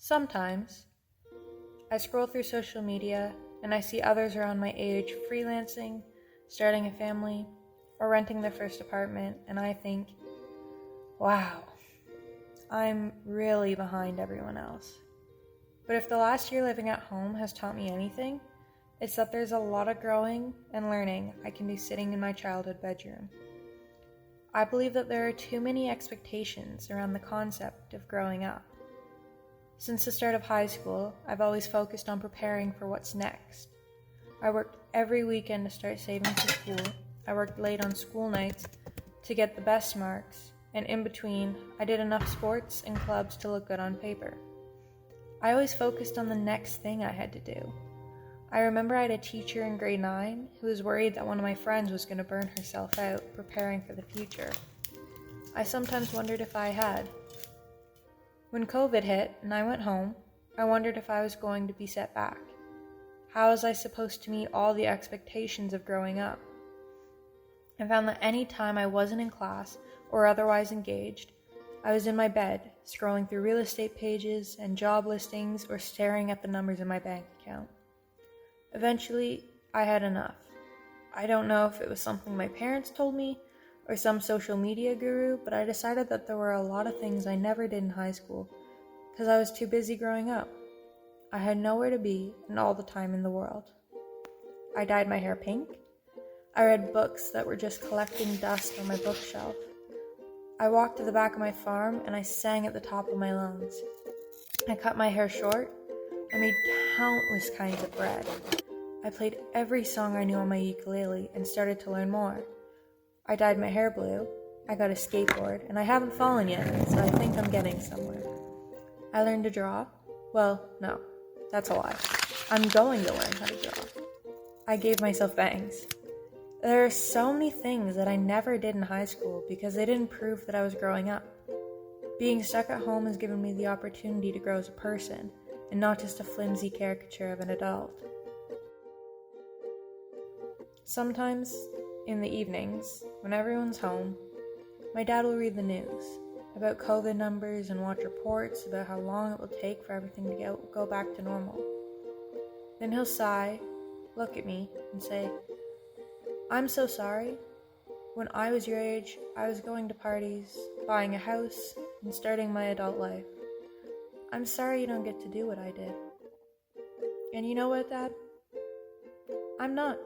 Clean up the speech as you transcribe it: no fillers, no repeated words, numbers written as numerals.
Sometimes I scroll through social media and I see others around my age freelancing, starting a family, or renting their first apartment, and I think, wow, I'm really behind everyone else. But if the last year living at home has taught me anything, it's that there's a lot of growing and learning I can do sitting in my childhood bedroom. I believe that there are too many expectations around the concept of growing up. Since the start of high school, I've always focused on preparing for what's next. I worked every weekend to start saving for school. I worked late on school nights to get the best marks, and in between, I did enough sports and clubs to look good on paper. I always focused on the next thing I had to do. I remember I had a teacher in grade 9 who was worried that one of my friends was going to burn herself out preparing for the future. I sometimes wondered if I had. When COVID hit and I went home, I wondered if I was going to be set back. How was I supposed to meet all the expectations of growing up? I found that any time I wasn't in class or otherwise engaged, I was in my bed, scrolling through real estate pages and job listings or staring at the numbers in my bank account. Eventually, I had enough. I don't know if it was something my parents told me or some social media guru, but I decided that there were a lot of things I never did in high school because I was too busy growing up. I had nowhere to be and all the time in the world. I dyed my hair pink. I read books that were just collecting dust on my bookshelf. I walked to the back of my farm and I sang at the top of my lungs. I cut my hair short. I made countless kinds of bread. I played every song I knew on my ukulele and started to learn more. I dyed my hair blue. I got a skateboard, and I haven't fallen yet, so I think I'm getting somewhere. I learned to draw. Well, no, that's a lie. I'm going to learn how to draw. I gave myself bangs. There are so many things that I never did in high school because they didn't prove that I was growing up. Being stuck at home has given me the opportunity to grow as a person, and not just a flimsy caricature of an adult. Sometimes, in the evenings, when everyone's home, my dad will read the news about COVID numbers and watch reports about how long it will take for everything to go back to normal. Then he'll sigh, look at me, and say, "I'm so sorry. When I was your age, I was going to parties, buying a house, and starting my adult life. I'm sorry you don't get to do what I did." And you know what, Dad? I'm not.